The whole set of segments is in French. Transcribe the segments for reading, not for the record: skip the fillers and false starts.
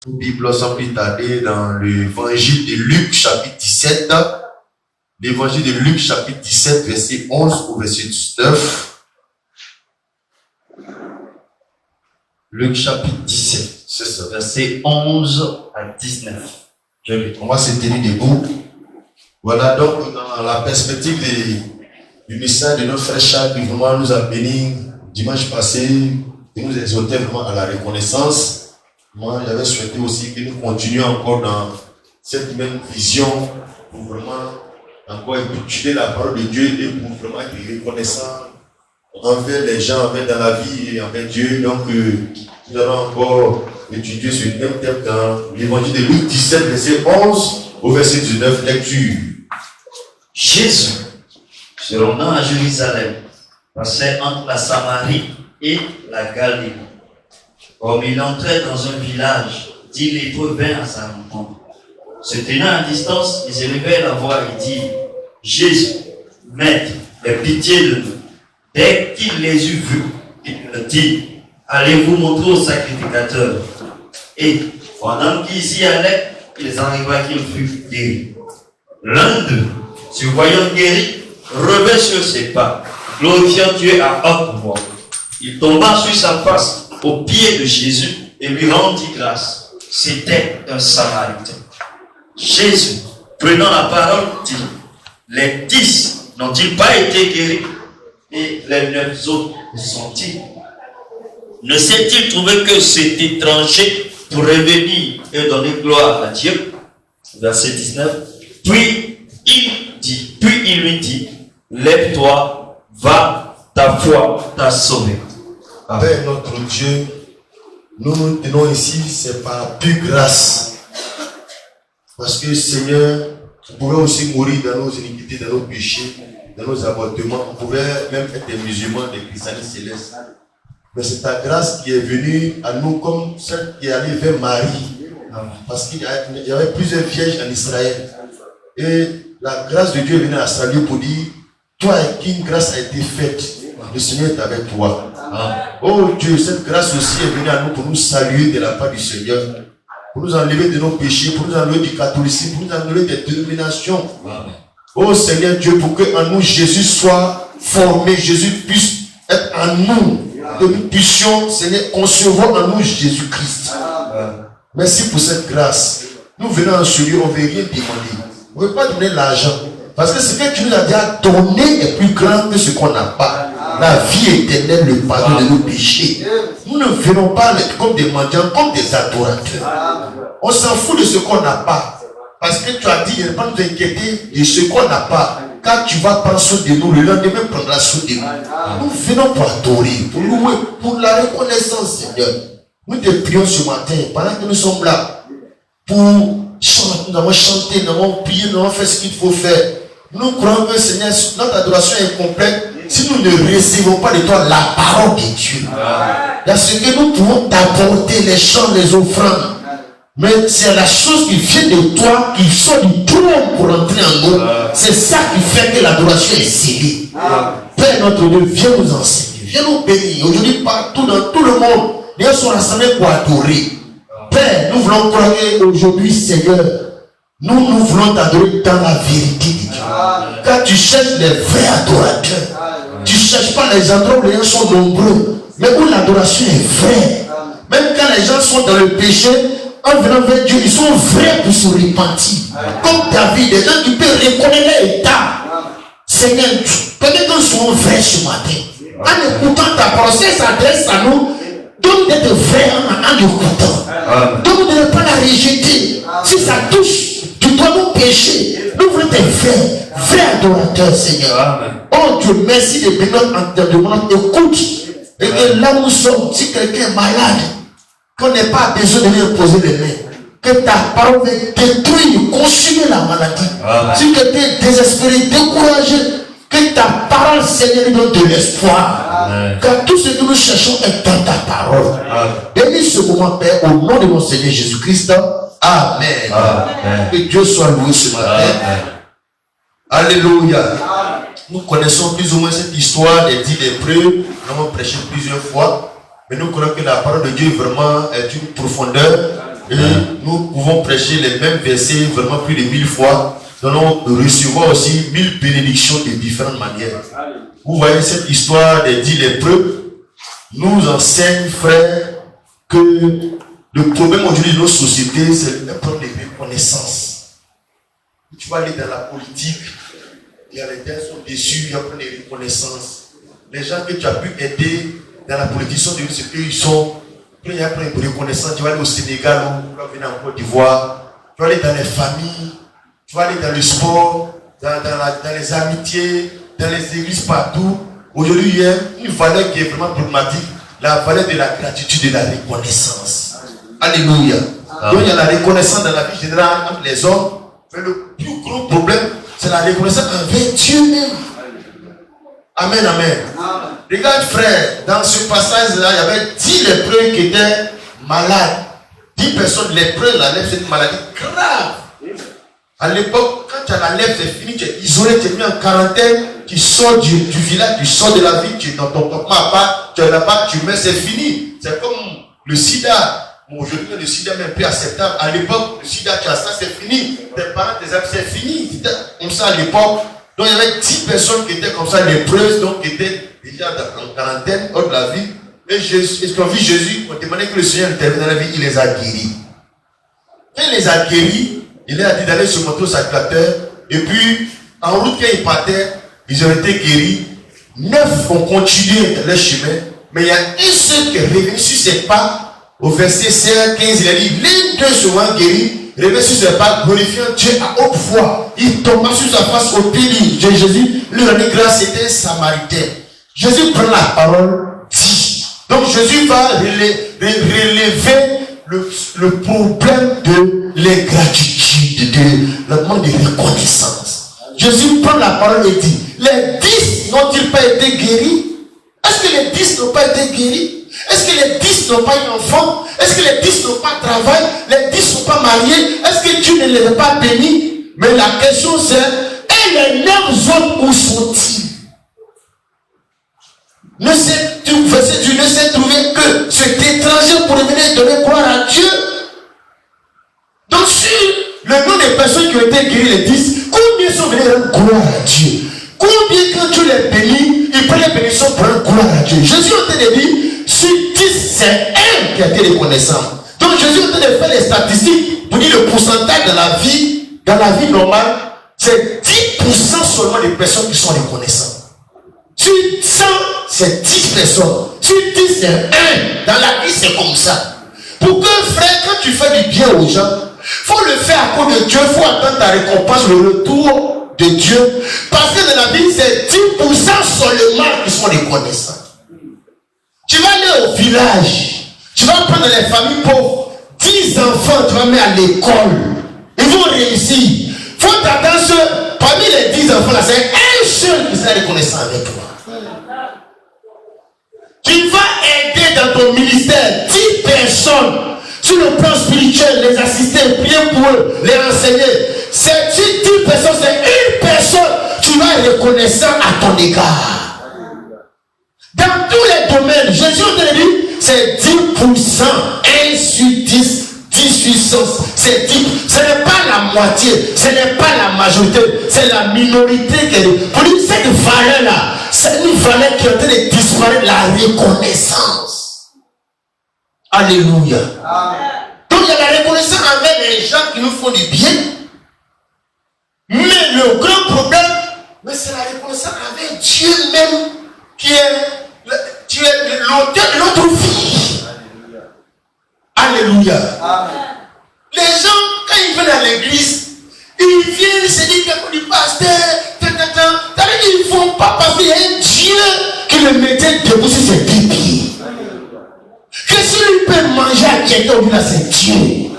Bible sans plus tarder dans l'évangile de Luc chapitre 17. L'évangile de Luc chapitre 17 verset 11 au verset 19. Luc chapitre 17, c'est ça, verset 11 à 19. On va se tenir debout. Voilà donc dans la perspective du message de notre frère Charles qui vraiment nous a bénis dimanche passé et nous exhortait vraiment à la reconnaissance. Moi, j'avais souhaité aussi que nous continuions encore dans cette même vision pour vraiment encore étudier la parole de Dieu et pour vraiment être reconnaissant envers les gens, envers dans la vie et envers Dieu. Donc, nous allons encore étudier ce même thème dans l'évangile de Luc 17, verset 11 au verset 19, lecture. Jésus, se rendant à Jérusalem, passait entre la Samarie et la Galilée. Comme il entrait dans un village, 10 lépreux vinrent à sa rencontre. Se tenant à distance, ils élevaient la voix et dirent: Jésus, Maître, aie pitié de nous. Dès qu'il les eut vus, il leur dit: Allez vous montrer au sacrificateur. Et pendant qu'ils y allaient, ils arriva qu'il fut guéri. L'un d'eux, se voyant guéri, revint sur ses pas, glorifiant Dieu à haute voix. Il tomba sur sa face aux pieds de Jésus et lui rendit grâce. C'était un Samaritain. Jésus, prenant la parole, dit: Les 10 n'ont-ils pas été guéris? Et les 9 autres sont-ils? Ne s'est-il trouvé que cet étranger pour revenir et donner gloire à Dieu? Verset 19. Puis il lui dit: Lève-toi, va, ta foi t'a sauvé. Avec notre Dieu, nous nous tenons ici, c'est par pure grâce. Parce que Seigneur, on pouvait aussi mourir dans nos iniquités, dans nos péchés, dans nos avortements. On pouvait même être des musulmans, des christianistes célestes. Mais c'est ta grâce qui est venue à nous comme celle qui est allée vers Marie. Parce qu'il y avait plusieurs vierges en Israël. Et la grâce de Dieu est venue à saluer pour dire: toi à qui une grâce a été faite, le Seigneur est avec toi. Oh Dieu, cette grâce aussi est venue à nous pour nous saluer de la part du Seigneur. Pour nous enlever de nos péchés, pour nous enlever du catholicisme, pour nous enlever des dénominations. Oh Seigneur Dieu, pour que en nous Jésus soit formé, Jésus puisse être en nous, que nous puissions, Seigneur, concevoir en nous Jésus-Christ. Merci pour cette grâce. Nous venons en ce lieu, on ne veut rien demander. On ne veut pas donner l'argent. Parce que ce que tu nous as déjà donné est plus grand que ce qu'on n'a pas. La vie éternelle, le pardon de nos péchés. Nous ne venons pas comme des mendiants, comme des adorateurs. On s'en fout de ce qu'on n'a pas. Parce que tu as dit, il ne faut pas nous inquiéter de ce qu'on n'a pas. Car tu vas prendre soin de nous, le lendemain prendra soin de nous. Nous venons pour adorer, pour louer, pour la reconnaissance, Seigneur. Nous te prions ce matin, pendant que nous sommes là, pour chanter, nous avons chanté, nous avons prié, nous avons fait ce qu'il faut faire. Nous croyons que, Seigneur, notre adoration est complète si nous ne recevons pas de toi la parole de Dieu. Il y a ce que nous pouvons t'apporter, les chants, les offrandes. Mais c'est la chose qui vient de toi, qui sort du trône pour entrer en nous. C'est ça qui fait que l'adoration est scellée. Père notre Dieu, viens nous enseigner, viens nous bénir. Aujourd'hui, partout dans tout le monde, les gens sont rassemblés pour adorer. Père, nous voulons croire qu'aujourd'hui, Seigneur, nous voulons t'adorer dans la vérité de Dieu. Car tu cherches les vrais adorateurs. Tu ne cherches pas les endroits où les gens sont nombreux, mais où l'adoration est vraie. Même quand les gens sont dans le péché, en venant vers Dieu, ils sont vrais pour se repentir. Comme David, des gens qui peuvent reconnaître l'état. Seigneur, peut-être que nous soyons vrais ce matin. En écoutant ta parole, si elle s'adresse à nous, donne d'être vrai en écoutant. Donne de ne pas la rejeter. Si ça touche, tu dois nous pécher. Nous voulons être vrais adorateurs, Seigneur. Oh Dieu, merci de bénir notre entendement. Écoute. Et que là où nous sommes, si quelqu'un est malade, qu'on n'ait pas besoin de lui imposer les mains. Que ta parole détruire, consumer la maladie. Si quelqu'un est désespéré, découragé, que ta parole, Seigneur, lui donne de l'espoir. Car tout ce que nous cherchons est dans ta parole. Bénis ce moment, Père, au nom de mon Seigneur Jésus-Christ. Amen. Que Dieu soit loué ce matin. Alléluia. Nous connaissons plus ou moins cette histoire des 10 lépreux. Nous avons prêché plusieurs fois. Mais nous croyons que la parole de Dieu vraiment est une profondeur. Et nous pouvons prêcher les mêmes versets vraiment plus de 1000 fois. Nous allons recevoir aussi 1000 bénédictions de différentes manières. Vous voyez cette histoire des 10 lépreux nous enseigne, frère, que le problème aujourd'hui de nos sociétés, c'est le problème de reconnaissance. Tu vas aller dans la politique, il y a les gens qui sont déçus, il y a plein de reconnaissance. Les gens que tu as pu aider dans la politique sont devenus ce qu'ils sont. Il y a plein de reconnaissance. Tu vas aller au Sénégal, tu vas venir en Côte d'Ivoire, tu vas aller dans les familles, tu vas aller dans le sport, dans les amitiés, dans les églises, partout. Aujourd'hui, il y a une valeur qui est vraiment problématique, la valeur de la gratitude et de la reconnaissance. Alléluia. Donc il y a la reconnaissance dans la vie générale entre les hommes, mais le plus gros problème, c'est la reconnaissance envers Dieu même. Amen, amen. Regarde, frère, dans ce passage-là, il y avait 10 lépreux qui étaient malades. 10 personnes lépreuses, la lèpre, c'est une maladie grave. À l'époque, quand tu as la lèpre, c'est fini, tu es isolé, tu es mis en quarantaine, tu sors du village, tu sors de la ville, tu es dans ton campement à part, tu es là-bas, tu mets, c'est fini. C'est comme le sida. Bon, aujourd'hui, le sida est même plus acceptable. À l'époque, le sida, tu as ça, c'est fini. Tes parents, tes amis, c'est fini. C'était comme ça à l'époque. Donc, il y avait 10 personnes qui étaient comme ça, lépreuses, donc qui étaient déjà en quarantaine, hors de la vie. Et Jésus, quand on vit Jésus, on demandait que le Seigneur intervienne dans la vie, il les a guéris. Quand il les a guéris, il leur a dit d'aller se monter au sacrificateur. Et puis, en route, quand ils partaient, ils ont été guéris. 9 ont continué leur chemin. Mais il y a un seul qui est revenu sur ses pas. Au verset 16, 15, il a dit, les deux seront guéris, revenu sur ses pas, glorifiant Dieu à haute voix. Il tomba sur sa face au pied de Jésus, lui rendit grâce, c'était un Samaritain. Jésus prend la parole, dit. Donc Jésus va relever le problème de l'ingratitude, de la demande de reconnaissance. Jésus prend la parole et dit, les 10 n'ont-ils pas été guéris? Est-ce que les 10 n'ont pas été guéris? Est-ce que les 10 n'ont pas eu enfant? Est-ce que les 10 n'ont pas de travail? Les 10 ne sont pas mariés? Est-ce que Dieu ne les a pas bénis? Mais la question c'est, et les 9 autres, où sont-ils? Ne s'est trouvé que cet étranger pour venir donner gloire à Dieu. Donc sur le nom des personnes qui ont été guéries, les 10, combien sont venus rendre gloire à Dieu? Combien quand Dieu les bénit, ils prennent les bénédictions pour rendre gloire à Dieu? Jésus a été dit, sur 10, c'est un qui a été reconnaissant. Donc Jésus a été faire les statistiques pour dire le pourcentage dans la vie normale, c'est 10% seulement des personnes qui sont reconnaissantes. Sur 100, c'est 10 personnes. Sur 10, c'est 1. Dans la vie, c'est comme ça. Pour que, frère, quand tu fais du bien aux gens, il faut le faire à cause de Dieu, il faut attendre ta récompense, le retour de Dieu. Parce que dans la vie, c'est 10% seulement qui sont reconnaissants. Tu vas aller au village, tu vas prendre les familles pauvres, 10 enfants, tu vas mettre à l'école. Ils vont réussir. Il faut t'attendre que parmi les 10 enfants là, c'est un seul qui sera reconnaissant avec toi. Tu vas aider dans ton ministère 10 personnes sur le plan spirituel, les assister, prier pour eux, les enseigner. C'est 10 personnes, c'est une personne, tu vas être reconnaissant à ton égard. Dans tous les domaines, Jésus te dit, c'est 10%, 1 sur 10, 10 sur 100, c'est 10. Ce n'est pas la moitié, ce n'est pas la majorité, c'est la minorité qui est. Pour lui, cette valeur-là, c'est une valeur qui est en train de disparaître, la reconnaissance. Alléluia. Amen. Donc il y a la reconnaissance envers les gens qui nous font du bien. Mais le grand problème, c'est la reconnaissance envers Dieu même qui est l'auteur de notre vie. Alléluia. Amen. Les gens, quand ils viennent à l'église, ils viennent se dire que du pasteur, ils ne font pas parce qu'il y a un Dieu qui le mettait debout sur ses pieds. Que s'il peut manger à quelqu'un au là, c'est Dieu.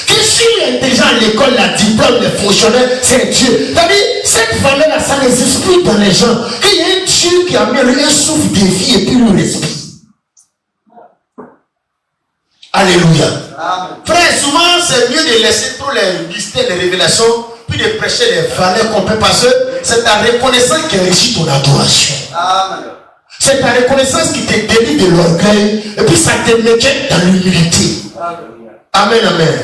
Que s'il est intelligent à l'école, la diplôme, les fonctionnaires, c'est Dieu. C'est-à-dire, cette valeur-là, ça n'existe plus dans les gens. Qu'il y a un Dieu qui a mis un souffle de vie et puis lui respire. Alléluia. Amen. Frère, souvent, c'est mieux de laisser trop les mystères, les révélations, puis de prêcher les valeurs qu'on peut parce que c'est ta reconnaissance qui enrichit ton adoration. Amen. C'est ta reconnaissance qui te délie de l'orgueil et puis ça te met dans l'humilité. Amen, amen.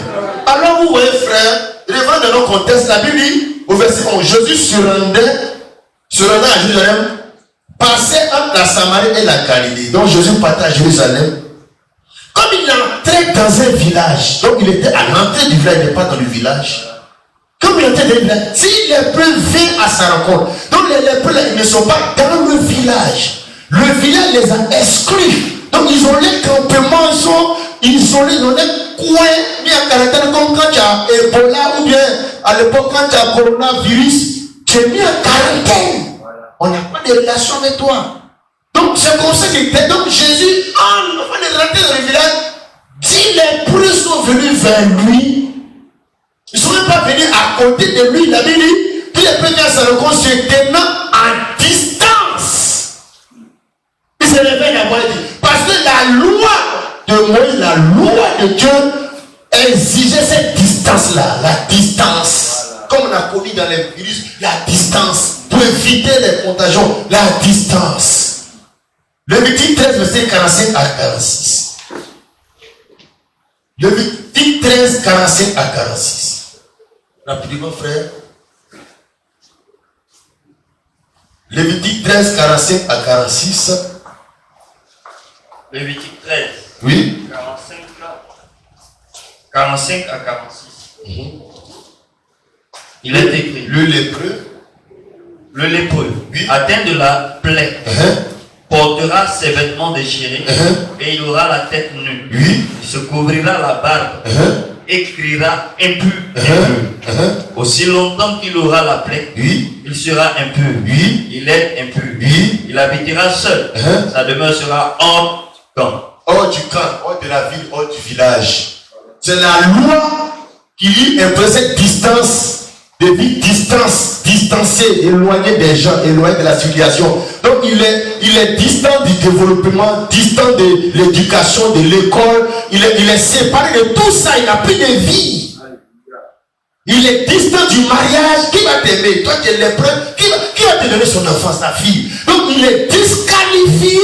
Alors vous voyez, frère, revenons dans nos contextes, la Bible dit, au verset 11, Jésus se rendait à Jérusalem, passait entre la Samarie et la Galilée. Donc Jésus partait à Jérusalem. Comme il entrait dans un village, donc il était à l'entrée du village, il n'est pas dans le village. Comme il entrait dans le village, si les lépreux viennent à sa rencontre, donc les lépreux ils ne sont pas dans le village. Le village les a exclus. Donc ils ont les campements, ils sont isolés dans des coins mis en caractère, comme quand tu as Ebola ou bien à l'époque quand tu as coronavirus, tu es mis en quarantaine. On n'a pas de relation avec toi. Donc c'est comme ça qu'il était. Donc Jésus, avant de rentrer dans le village, 10 lépreux sont venus vers lui. Ils ne sont même pas venus à côté de lui. La Bible dit, tous les premiers à sa rencontre se tenant à distance. Il se réveille d'abord et dit, parce que la loi de Moïse, la loi de Dieu exigeait cette distance-là, la distance. Comme on a connu dans les virus, la distance, pour éviter les contagions, la distance. Lévitique 13, verset 45 à 46. Lévitique 13, 45 à 46. Rapidement, frère. Lévitique 13, 45 à 46. Lévitique 13. Oui. 45 à 46. Il est écrit. Le lépreux, oui, atteint de la plaie, portera ses vêtements déchirés et il aura la tête nue. Oui. Il se couvrira la barbe et criera impur. Aussi longtemps qu'il aura la plaie, il sera impur. Il est impur. Il habitera seul. Sa demeure sera hors du camp. Hors du camp, hors de la ville, hors du village. C'est la loi qui lui impose cette distance de vie, distancé, éloigné des gens, éloigné de la civilisation. Donc il est distant du développement, distant de l'éducation, de l'école. Il est séparé de tout ça, il n'a plus de vie. Il est distant du mariage. Qui va t'aimer? Toi qui es lépreux, qui va te donner son enfant, sa fille? Donc il est disqualifié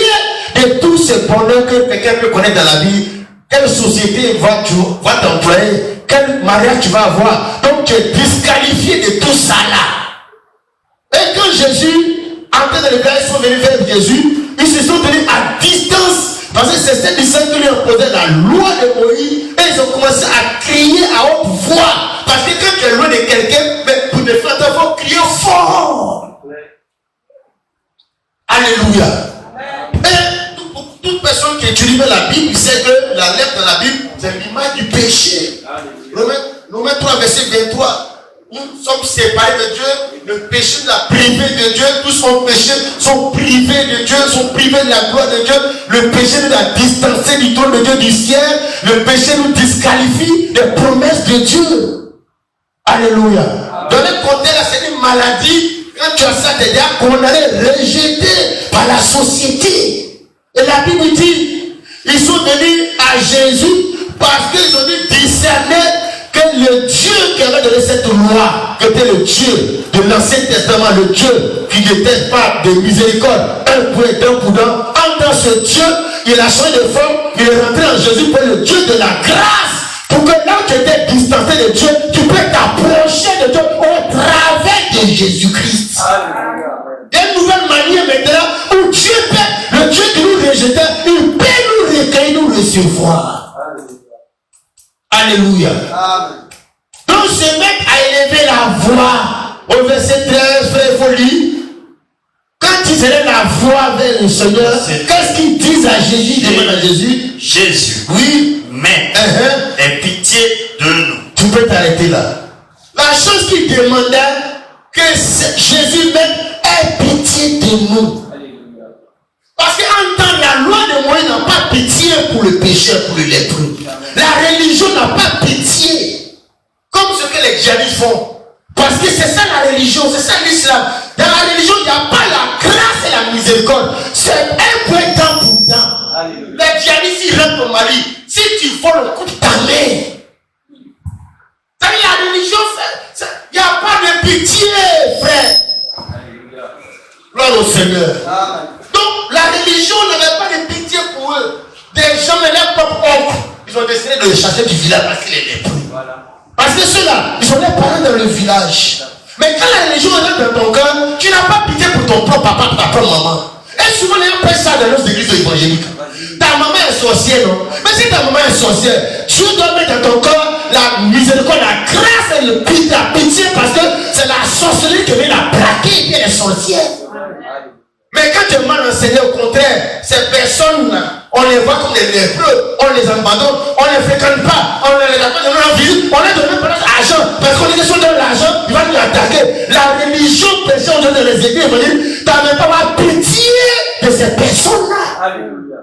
de tout ce bonheur que quelqu'un peut connaître dans la vie. Quelle société va t'employer? Quel mariage tu vas avoir? Donc tu es disqualifié de tout ça là. Et quand Jésus, entrait dans le village, ils sont venus vers Jésus, ils se sont tenus à distance. Parce que c'est cette distance qui lui imposait la loi de Moïse. Et ils ont commencé à crier à haute voix. Parce que quand tu es loin de quelqu'un, mais pour te faire ta voix, crier fort. Alléluia. Et toute personne qui étudie la Bible sait que la lettre dans la Bible, c'est l'image du péché. Romains 3, verset 23. Nous sommes séparés de Dieu. Le péché nous a privés de Dieu. Tous sont péchés, sont privés de Dieu, sont privés de la gloire de Dieu. Le péché nous a distancés du trône de Dieu du ciel. Le péché nous disqualifie des promesses de Dieu. Alléluia. Dans le côté là, c'est une maladie. Quand tu as ça, tu es déjà condamné, rejeté par la société. Et la Bible dit, ils sont venus à Jésus parce qu'ils ont dû discerner que le Dieu qui avait donné cette loi, qui était le Dieu de l'Ancien Testament, le Dieu qui n'était pas de miséricorde, un pour être un pour dans, en tant ce Dieu, il a changé de forme, il est rentré en Jésus pour le Dieu de la grâce, pour que là où tu étais distancé de Dieu, tu peux t'approcher de Dieu au travers de Jésus-Christ. Il y a une nouvelle manière maintenant où Dieu peut, le Dieu qui nous rejetait, il peut nous recueillir, nous recevoir. Alléluia. Donc ce mec a élevé la voix. Au verset 13, frère, il faut lire. Quand ils élevaient la voix vers le Seigneur, qu'est-ce qu'ils disent à Jésus? Ils demandent à Jésus. Jésus. Oui. Mais aie pitié de nous. Tu peux t'arrêter là. La chose qu'il demandait, que Jésus même ait pitié de nous. Parce qu'en tant que la loi de Moïse n'a pas pitié pour le pécheur, pour le lépreux. La religion n'a pas pitié. Comme ce que les djihadistes font. Parce que c'est ça la religion, c'est ça l'islam. Dans la religion, il n'y a pas la grâce et la miséricorde. C'est un point temps pour temps. Les djihadistes, ils rentrent au Mali. Si tu voles, on coupe ta main. C'est-à-dire la religion, il n'y a pas de pitié, frère. Gloire au Seigneur. Donc, la religion n'avait pas de pitié pour eux. Des gens de leur propre oncle. ils ont décidé de les chasser du village parce qu'il est lépreux. Voilà. Parce que ceux-là, ils sont des parents dans le village. Mais quand la religion est dans ton cœur, tu n'as pas pitié pour ton propre papa, ta propre maman. Et souvent, les gens prêchent ça dans nos églises évangéliques. Ta maman est sorcière, non? Mais si ta maman est sorcière, tu dois mettre dans ton cœur la miséricorde, la grâce et la pitié, parce que c'est la sorcellerie qui vient la plaquer et puis elle est sorcière. Mais quand tu es mal enseigné, au contraire, ces personnes-là, on les voit comme des lépreux, on les abandonne, on ne les fréquente pas, on les appelle dans leur vie, on les donne pas l'argent, parce qu'on dit que si on donne l'argent, il va nous attaquer. La religion prêchée au dans les églises, il va dire, tu n'as même pas pitié de ces personnes-là. Alléluia.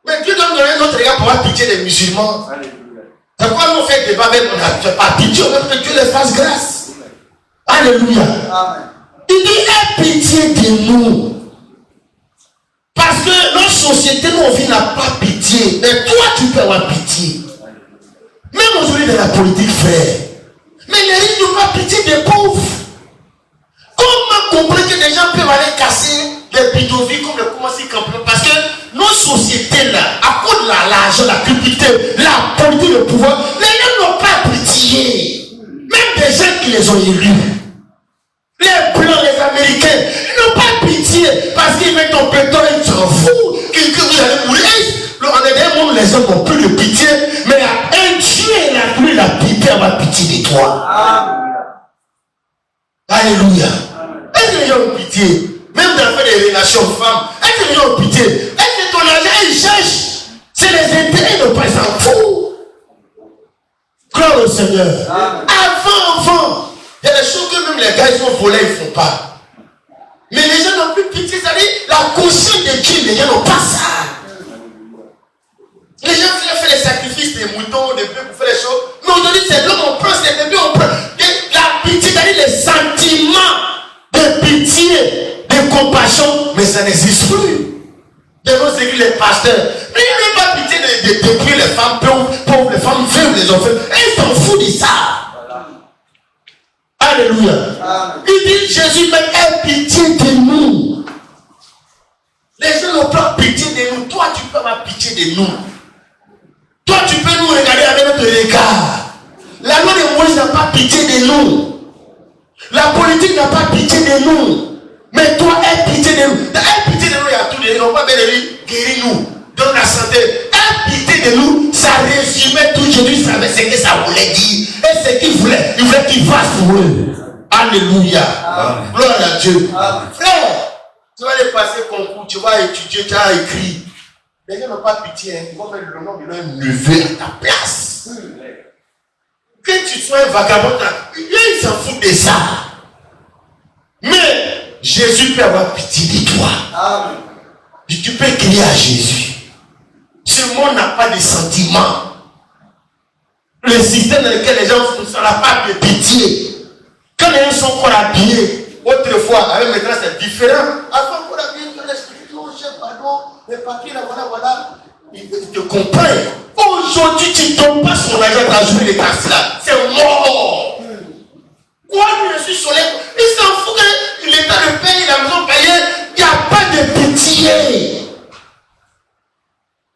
Mais Dieu donne un autre regard pour avoir pitié des musulmans. Alléluia. C'est pourquoi nous on fait débat avec on n'a pas pitié, on veut que Dieu les fasse grâce. Alléluia. Amen. Il dit, aie pitié de nous. Parce que notre société, nos vies n'a pas pitié. Mais toi, tu peux avoir pitié. Même aujourd'hui dans la politique, frère. Mais les riches n'ont pas pitié des pauvres. Comment comprendre que des gens peuvent aller casser des bidonvilles comme le commencer campement? Parce que nos sociétés là, à cause de l'argent, la cupidité, la politique, le pouvoir, les gens n'ont pas pitié. Même des gens qui les ont élus. Les blancs, les américains, ils n'ont pas pitié parce qu'ils mettent ton béton et ils s'en foutent que vous allez mourir. On est des mondes, les hommes n'ont plus de pitié, mais un Dieu, il a plus la pitié, avoir pitié de toi. Alléluia. Est-ce que les gens ont pitié? Même dans le fait des relations femmes, est-ce que les gens ont pitié? Est-ce que ton argent, ils cherchent? C'est les intérêts, ils n'ont pas s'en foutent. Gloire au Seigneur. Avant. Il y a des choses que même les gars ils sont volés, ils ne font pas. Mais les gens n'ont plus pitié, c'est-à-dire la conscience de Dieu, les gens n'ont pas ça. Les gens font les sacrifices des moutons, des bœufs pour faire les choses. Mais aujourd'hui, c'est l'homme, on prend, c'est les bébés, on prend. La pitié, c'est-à-dire les sentiments de pitié, de compassion, mais ça n'existe plus. Dans nos églises, les pasteurs, mais ils n'ont pas pitié de détruire les femmes pauvres, les femmes veuves, les enfants. Et ils s'en foutent de ça. Alléluia. Il dit Jésus, mais aie pitié de nous. Les gens n'ont pas pitié de nous. Toi, tu peux avoir pitié de nous. Toi, tu peux nous regarder avec notre regard. La loi de Moïse n'a pas pitié de nous. La politique n'a pas pitié de nous. Mais toi, aie pitié de nous. Aie pitié de nous, il y a tout. Ils n'ont pas bien de lui. Guéris-nous. Donne la santé. Aie pitié de nous. Ça résumait tout. Jésus savait ce que ça voulait dire. Et ce qu'il voulait. Il voulait qu'il fasse pour eux. Alléluia. Amen. Gloire à Dieu. Amen. Frère, tu vas aller passer concours. Tu vas étudier. Tu as écrit. Les gens n'ont pas pitié. Ils vont mettre le nom de leur neveu à ta place. Que tu sois un vagabond, ils s'en foutent de ça. Mais Jésus peut avoir pitié de toi. Amen. Tu peux crier à Jésus. Ce monde n'a pas de sentiments. Le système dans lequel les gens ne sont pas de pitié. Quand les gens sont encore habillés, autrefois, avec maintenant c'est différent. Avant qu'on habille, on explique, non, j'ai pardon, les papiers là, voilà. Ils te comprennent. Aujourd'hui, tu ne donnes pas son argent à jouer les taxes là. C'est mort. Quoi, je suis sur les. Ils s'en foutent que l'État le paye, la maison payée. Il n'y a pas de pitié.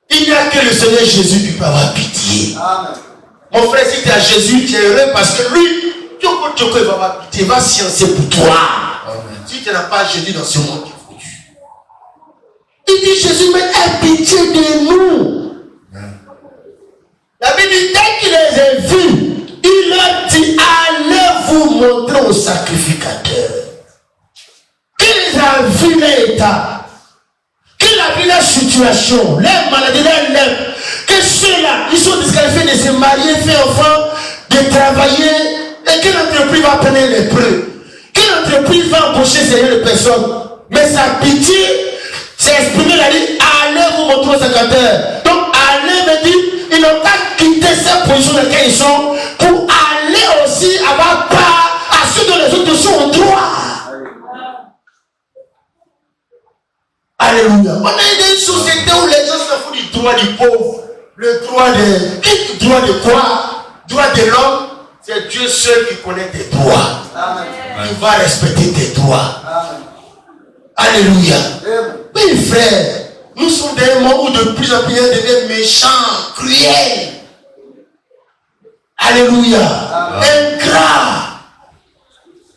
Il n'y a que le Seigneur Jésus qui peut avoir pitié. Amen. Mon frère, si tu es à Jésus, tu es heureux parce que lui, il va avoir pitié, il va sciencer pour toi. Amen. Si tu n'as pas Jésus dans ce monde, tu es foutu. Il dit Jésus, mais aie pitié de nous. Amen. La Bible dit, dès qu'il les a vus, il leur dit, allez vous montrer au sacrificateur. Qu'il a vu l'état, qu'il a vu la situation, les maladies, les lèvres, que ceux-là, ils sont disqualifiés de se marier, faire enfant, de travailler, et quelle entreprise va prendre les preuves? Quelle entreprise va embaucher ces personnes? Mais sa pitié s'est exprimée, il a dit, allez vous montrer au sacrificateur. Donc, allez me dit, ils n'ont pas quitté cette position dans laquelle ils sont pour aller aussi avoir part à ceux dont les autres sont au droit. Alléluia. On a une société où les gens se foutent du droit du pauvre. Le droit de... Droit de quoi? Droit de l'homme. C'est Dieu seul qui connaît tes droits. Amen. Il va respecter tes droits. Amen. Alléluia. Oui, frère. Nous sommes dans un monde où de plus en plus il devient méchant, cruel. Alléluia. Ingrat.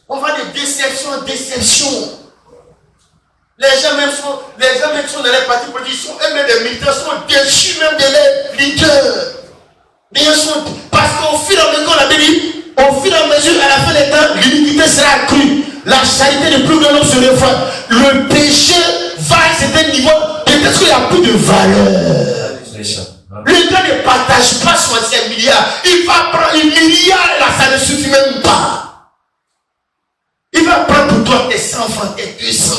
On va de déception en déception. Les gens même sont dans les partis politiques, eux-mêmes des militants sont déçus même de leurs leaders. Parce qu'au fur et à mesure, on a dit, au fur et à mesure, à la fin des temps, l'iniquité sera accrue. La charité de plus grand nombre se refroidit. Le péché va à un certain niveau, peut-être qu'il n'y a plus de valeur. Le gars ne partage pas 65 milliards. Il va prendre 1 milliard, là, ça ne suffit même pas. Il va prendre pour toi tes 100 francs, tes 200.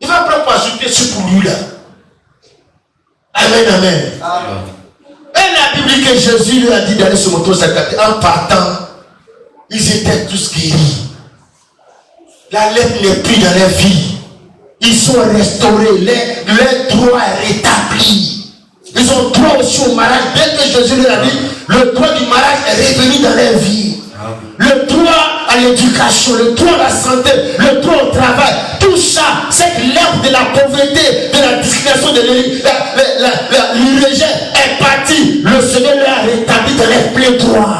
Il va prendre pour ajouter ce pour lui là. Amen, amen. Et la Bible que Jésus lui a dit d'aller se montrer en partant, ils étaient tous guéris. La lèpre n'est plus dans leur vie. Ils sont restaurés, leur droit est rétabli. Ils ont droit aussi au mariage. Dès que Jésus lui a dit, le droit du mariage est revenu dans leur vie. Le droit à l'éducation, le droit à la santé, le droit au travail, tout ça, cette lèvre de la pauvreté, de la discrimination, de l'irrégé est partie. Le Seigneur leur a rétabli dans les pleins droits.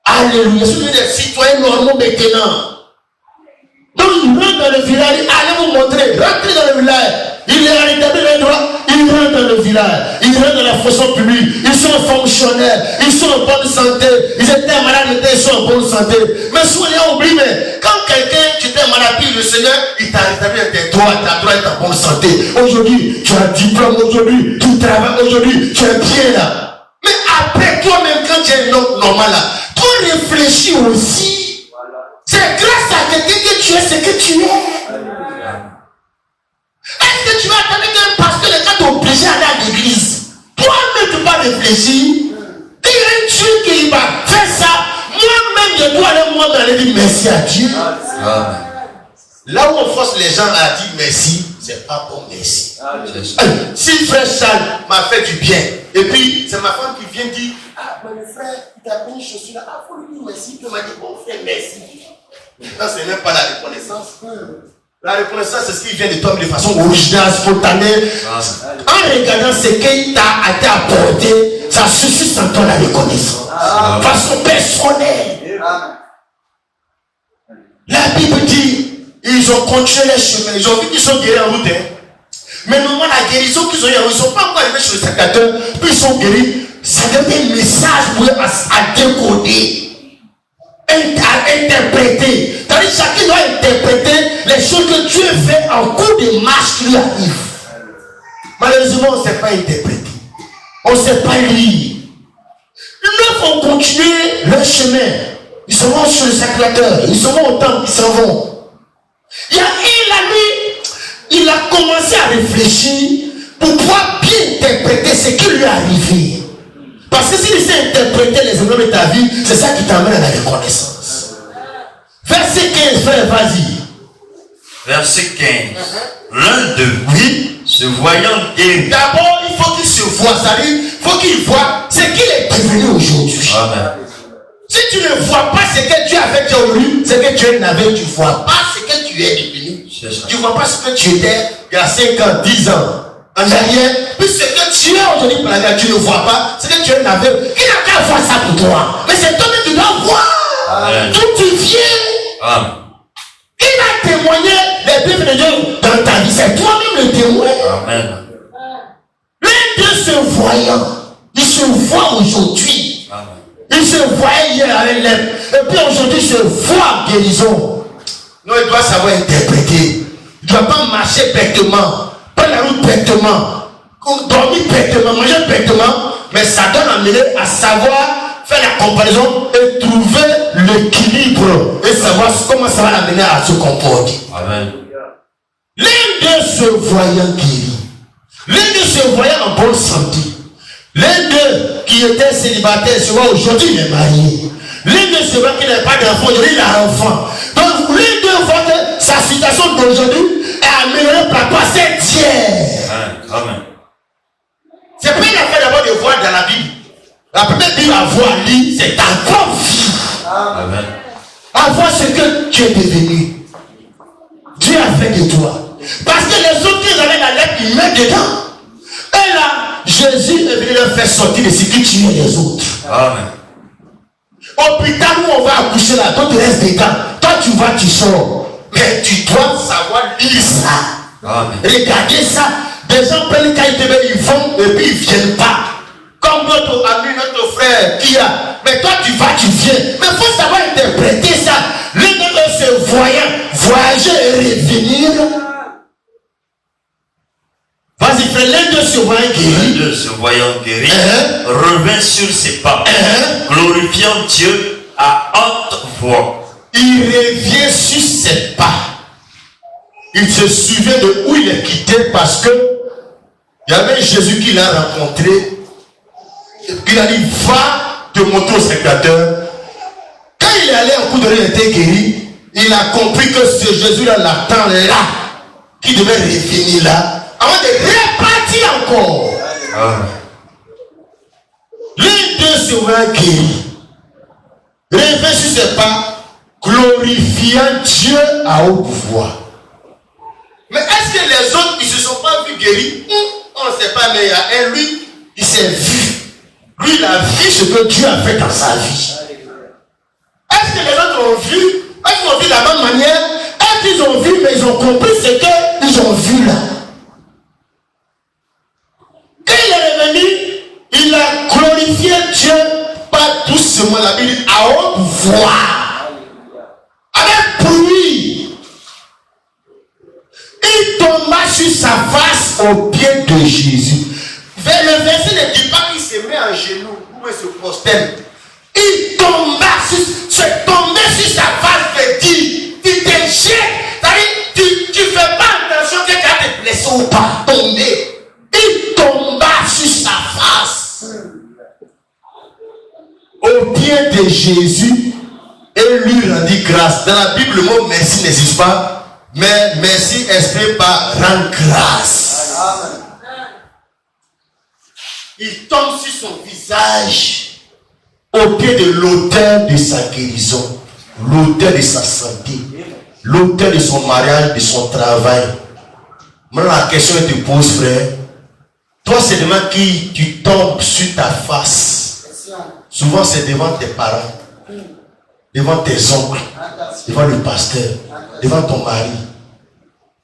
Alléluia. Ce sont des citoyens normaux maintenant. Donc ils rentrent dans le village, allez vous montrer, rentrez dans le village. Il est rétabli les droits, ils rentrent dans le village, ils rentrent dans la fonction publique, ils sont fonctionnaires, ils sont en bonne santé, ils étaient malades, ils sont en bonne santé. Mais souvent les gens oublient, mais quand quelqu'un, tu étais malade, puis le Seigneur, il t'a rétabli tes droits, ta droit est en bonne santé. Aujourd'hui, tu as un diplôme, aujourd'hui, tu travailles, aujourd'hui, tu es bien là. Mais après toi-même, quand tu es un homme normal là, toi réfléchis aussi. C'est grâce à quelqu'un que tu es ce que tu es. Est-ce que tu vas attendre qu'un pasteur de quand t'es obligé à aller à l'église? Toi-même tu vas réfléchir. Dis un Dieu qui va faire ça. Moi-même je dois aller moi dans dire merci à Dieu. Là où on force les gens à dire merci, c'est pas bon merci. Si frère Charles m'a fait du bien, et puis c'est ma femme qui vient dire, ah mon frère, il t'a mis une chaussure là, ah faut lui dire merci, puis il m'a dit bon frère merci. Ça c'est même pas la reconnaissance. La reconnaissance c'est ce qui vient de toi de façon originale, spontanée. En regardant ce qu'il t'a été apporté, ça suscite en toi la reconnaissance. De façon personnelle. La Bible dit, ils ont continué les chemins, ils ont vu qu'ils sont guéris en route. Mais normalement la guérison qu'ils ont eu, ils ne sont pas encore arrivés chez le sacrificateur, puis ils sont guéris. Ça donne des messages pour eux à décoder. À interpréter. C'est-à-dire chacun doit interpréter les choses que Dieu fait en cours de marche qui lui arrive. Malheureusement, on ne sait pas interpréter. On ne sait pas lire. Ils vont continuer leur chemin. Ils s'en vont sur le sacrificateur. Ils s'en vont au temple. Ils s'en vont. Il y a la nuit, il a commencé à réfléchir pour pouvoir bien interpréter ce qui lui est arrivé. Parce que s'il sait interpréter les événements de ta vie, c'est ça qui t'amène à la reconnaissance. Verset 15, frère, vas-y. Verset 15. L'un d'eux, oui, se voyant guéri. D'abord, il faut qu'il se voie. C'est-à-dire, il faut qu'il voit ce qu'il est devenu aujourd'hui. Amen. Si tu ne vois pas ce que Dieu a fait aujourd'hui, ce que Dieu n'avait, tu ne vois pas ce que tu es devenu. Tu ne vois pas ce que tu étais il y a 5 ans, 10 ans. En arrière, puis ce que tu es aujourd'hui par la grâce, tu ne vois pas, ce que tu n'avais, il n'a qu'à voir ça pour toi. Mais c'est toi que tu dois voir. D'où tu viens. Amen. Il a témoigné les bienfaits de Dieu dans ta vie. C'est toi-même le témoin. Amen. L'un d'eux se voyant, il se voit aujourd'hui. Amen. Il se voyait hier avec l'être. Et puis aujourd'hui, il se voit en guérison. Non, il doit savoir interpréter. Il ne doit pas marcher bêtement. Prendre la route bêtement, dormir bêtement, manger bêtement, mais ça donne amener à savoir faire la comparaison et trouver l'équilibre et savoir comment ça va l'amener à se comporter. Amen. L'un d'eux se voyant guéri, l'un d'eux se voyant en bonne santé, l'un d'eux qui était célibataire se voit aujourd'hui il est marié, l'un d'eux se voit qu'il n'a pas d'enfant, aujourd'hui il a un enfant. Donc l'un d'eux voit que sa situation d'aujourd'hui est améliorée par toi, c'est tiers. Amen. C'est pas une affaire d'abord de voir dans la Bible. La première Bible à voir, lire, c'est ta propre vie. Amen. À voir ce que tu es devenu. Dieu a fait de toi. Parce que les autres qui avaient la lettre, ils mettent dedans. Et là, Jésus est venu leur faire sortir de ce qui tuait les autres. Amen. Hôpital où on va accoucher là, toi tu restes dedans. Toi tu vas, tu sors. Mais tu dois savoir lire ça. Amen. Regardez ça. Des gens prennent KTB, ils vont et puis ils ne viennent pas. Comme notre ami, notre frère qui a. Mais toi tu vas, tu viens. Mais il faut savoir interpréter ça. L'un de eux se voyant, voyager et revenir. Vas-y, frère, l'un d'eux se voyant guéri. L'un d'eux se voyant guéri, revint sur ses pas, glorifiant Dieu à haute voix. Il revient sur ses pas. Il se souvient de où il est quitté parce que il y avait Jésus qui l'a rencontré. Il a dit, va te montrer au Sacré-Cœur. Quand il est allé en coup de il était guéri. Il a compris que ce Jésus-là l'attend là, qui devait revenir là, avant de repartir encore. L'un d'eux se voit guéri. Revient sur ses pas, glorifiant Dieu à haute voix. Mais est-ce que les autres, ils ne se sont pas vus guéris? On ne sait pas, mais il y a un, lui, il s'est vu. Lui, il a vu ce que Dieu a fait dans sa vie. Est-ce que les autres ont vu? Est-ce qu'ils ont vu de la même manière? Est-ce qu'ils ont vu, mais ils ont compris ce qu'ils ont vu là? Quand il est revenu, il a glorifié Dieu, pas doucement, la Bible dit, à haute voix. Avec bruit. Il tomba sur sa face au pied de Jésus. Le verset ne dit pas qu'il se met en genoux ou il se prosterne. Il tomba sur sa face et dit, tu te jettes. C'est-à-dire, tu ne fais pas attention que tu as te blesser ou pas tomber. Il tomba sur sa face au pied de Jésus et lui rendit grâce. Dans la Bible, le mot merci n'existe pas, mais merci exprime par rendre grâce. Amen. Il tombe sur son visage au pied de l'auteur de sa guérison, l'auteur de sa santé, l'auteur de son mariage, de son travail. Maintenant, la question que tu poses, frère, toi, c'est devant qui tu tombes sur ta face. Souvent, c'est devant tes parents, devant tes oncles, devant le pasteur, devant ton mari.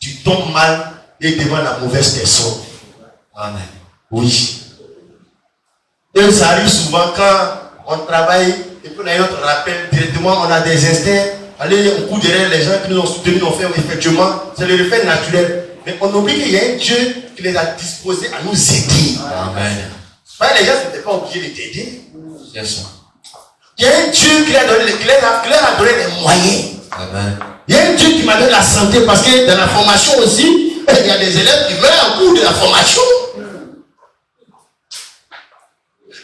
Tu tombes mal et devant la mauvaise personne. Amen. Oui. Et ça arrive souvent quand on travaille et puis on a notre rappel directement, on a des instincts. Allez, on court derrière les gens qui nous ont soutenus, on fait effectivement, c'est le effet naturel. Mais on oublie qu'il y a un Dieu qui les a disposés à nous aider. Amen. Les gens n'étaient pas obligés de t'aider. Il y a un Dieu qui leur a donné les moyens. Amen. Il y a un Dieu qui m'a donné la santé parce que dans la formation aussi, il y a des élèves qui meurent en cours de la formation.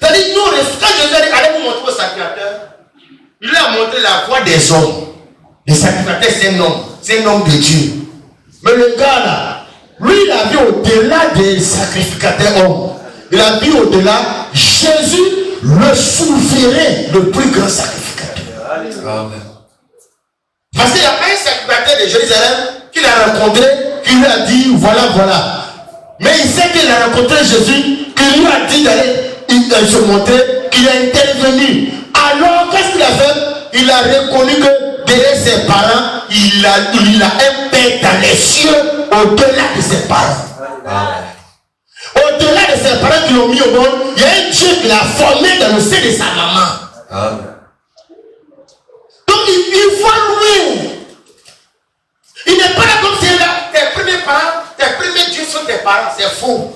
C'est-à-dire, nous, quand Jésus a dit, allez vous montrer au sacrificateur, il lui a montré la voie des hommes. Le sacrificateur, c'est un homme de Dieu. Mais le gars là, lui, il a vu au-delà des sacrificateurs hommes. Il a vu au-delà Jésus, le souverain, le plus grand sacrificateur. Amen. Parce qu'il y a un sacrificateur de Jérusalem qu'il a rencontré, qui lui a dit, voilà. Mais il sait qu'il a rencontré Jésus, qui lui a dit d'aller se montrer, qu'il a intervenu. Alors, qu'est-ce qu'il a fait? Il a reconnu que derrière ses parents, il a un père dans les cieux, au-delà de ses parents. Amen. Au-delà de ses parents qui l'ont mis au monde, il y a un Dieu qui l'a formé dans le sein de sa maman. Amen. Donc, il voit loin. Il n'est pas là comme c'est là. Tes premiers parents, tes premiers dieux sont tes parents. C'est faux.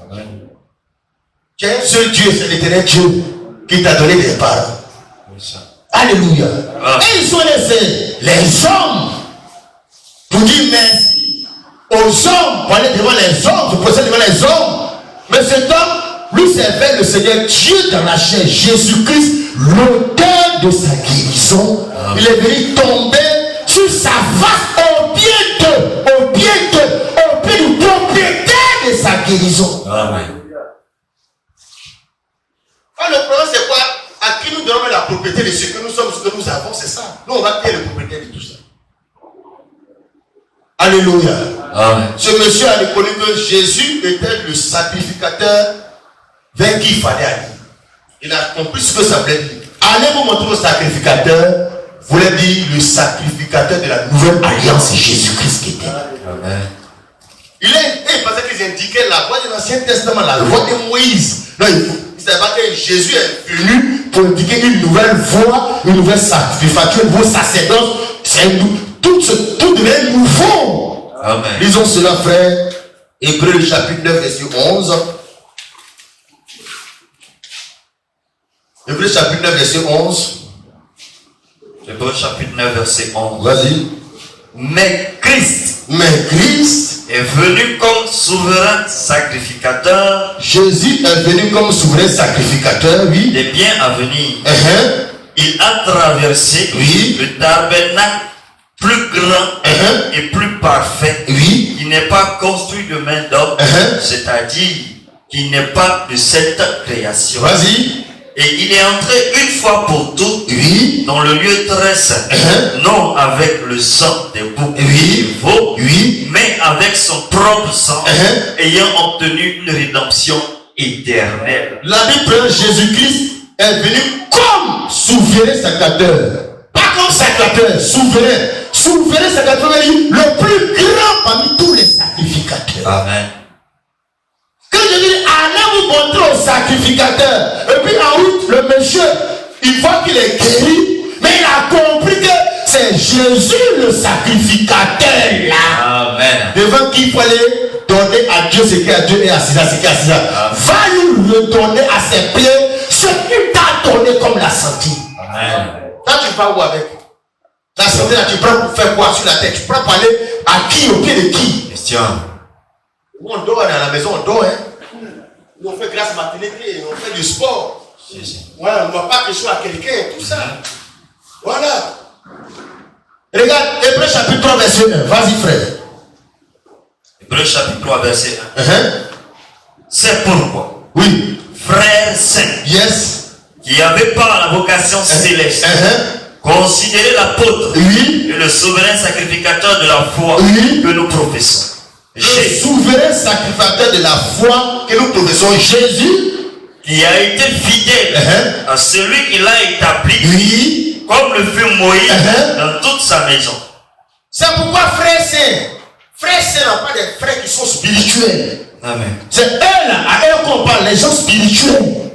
Amen. Tu es un seul Dieu, c'est l'éternel Dieu qui t'a donné des parents. Alléluia. Et ils sont les hommes pour dire merci aux hommes, pour aller devant les hommes, pour poser devant les hommes. Mais cet homme, lui, servait le Seigneur Dieu dans la chair, Jésus-Christ, l'auteur de sa guérison. Amen. Il est venu tomber sur sa face au pied du propriétaire de sa guérison. Amen. Le problème, c'est quoi? À qui nous donnons la propriété de ce que nous sommes, ce que nous avons, c'est ça. Nous, on va payer le propriétaire de tout ça. Alléluia. Amen. Ce monsieur a reconnu que Jésus était le sacrificateur vers qui il fallait aller. Il a compris ce que ça voulait dire. Allez vous montrer au sacrificateur, voulait dire le sacrificateur de la nouvelle alliance, Jésus-Christ qui était. Amen. Il pensait qu'ils indiquaient la voie de l'Ancien Testament, la loi de Moïse. Non, il ne savait pas que Jésus est venu pour indiquer une nouvelle voie, une nouvelle sacrificature, une nouvelle sacerdoce. Tout devient nouveau. Amen. Lisons cela, frère. Hébreux chapitre 9, verset 11. Hébreux chapitre 9, verset 11. Hébreux chapitre 9, verset 11. Vas-y. Mais Christ est venu comme souverain sacrificateur. Jésus est venu comme souverain sacrificateur, oui. Des biens à venir. Il a traversé le tabernacle plus grand et plus parfait, qui n'est pas construit de main d'homme, c'est-à-dire qui n'est pas de cette création. Vas-y. Et il est entré une fois pour toutes dans le lieu très saint, non avec le sang des boucs et des veaux, mais avec son propre sang, ayant obtenu une rédemption éternelle. La Bible prend Jésus-Christ est venu comme souverain sacrificateur. Pas comme sacrificateur, souverain. Souverain sacrificateur, le plus grand parmi tous les sacrificateurs. Amen. Quand je dis, allez vous montrer au sacrificateur. Et puis en route, le monsieur, il voit qu'il est guéri, mais il a compris que c'est Jésus le sacrificateur là. Amen. Devant qui il faut aller donner à Dieu ce qui est à Dieu et à César ce qui est à César. Va lui redonner à ses pieds ce qu'il t'a donné comme la santé. Amen. Quand tu vas où avec la santé là, tu prends pour faire quoi sur la tête? Tu prends pour aller à qui, au pied de qui? Question. Nous on dort dans la maison, on dort, hein. Nous on fait grâce maternité, on fait du sport. Voilà, on ne va pas quelque chose à quelqu'un, tout ça. Voilà. Regarde, Hébreux chapitre 3, verset 1. Vas-y, frère. Hébreux chapitre 3, verset 1. C'est pourquoi, Oui. frères saints, Yes. qui avaient par la vocation céleste, considérez l'apôtre et le souverain sacrificateur de la foi que nous professons. Le souverain sacrificateur de la foi que nous professons, Jésus, qui a été fidèle à celui qui l'a établi, comme le fut Moïse dans toute sa maison. C'est pourquoi frères saints n'ont pas des frères qui sont spirituels. Amen. C'est eux là, à eux qu'on parle, les gens spirituels,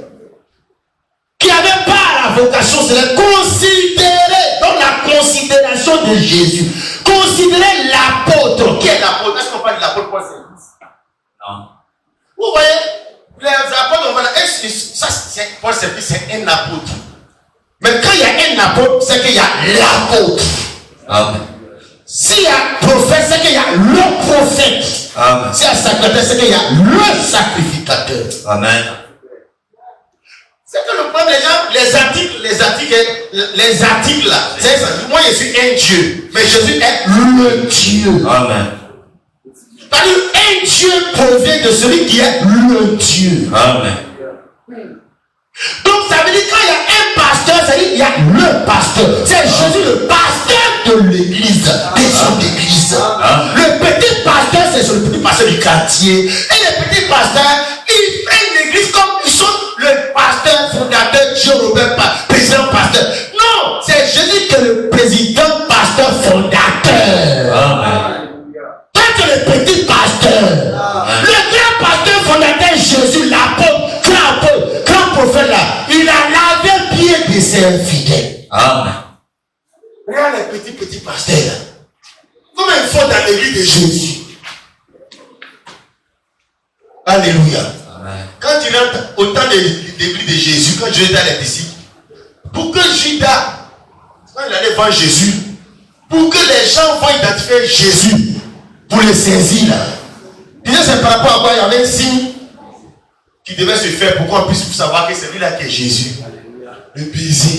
qui n'avaient pas la vocation, c'est de considérer, dans la considération de Jésus, considérer l'apôtre. Qui est l'apôtre? Est-ce qu'on parle de l'apôtre Paul? Non. Vous voyez, les apôtres, on va dire, ça c'est Paul, c'est un apôtre. Mais quand il y a un apôtre, c'est qu'il y a l'apôtre. Amen. S'il y a prophète, c'est qu'il y a le prophète. Amen. S'il y a sacrificateur, c'est qu'il y a le sacrificateur. Amen. C'est que le problème des gens, les articles là, c'est ça. Moi je suis un Dieu, mais Jésus est le Dieu. Amen. Parce qu'un Dieu provient de celui qui est le Dieu. Amen. Donc ça veut dire quand il y a un pasteur, ça veut dire qu'il y a le pasteur. C'est Jésus le pasteur de l'église, des gens d'église. Le petit pasteur, c'est le petit pasteur du quartier. Et le petit pasteur, il fait une église comme ils sont le pasteur fondateur, Dieu Robert, président pasteur. Non, c'est Jésus qui est le président pasteur fondateur. Amen. Toi tu es le petit pasteur. Le grand pasteur fondateur, Jésus, l'apôtre, grand prophète là, il a lavé le pied de ses infidèles. Amen. Regarde les petits pasteurs là. Comment ils font dans l'église de Jésus? Alléluia. Amen. Quand tu rentres au temps de l'église de Jésus, quand Jésus était à les disciples, pour que Judas, quand il allait voir Jésus, pour que les gens vont identifier Jésus, pour le saisir là, c'est par rapport à quoi il y avait un signe qui devait se faire pour qu'on puisse savoir que c'est lui là qui est Jésus. Le baiser.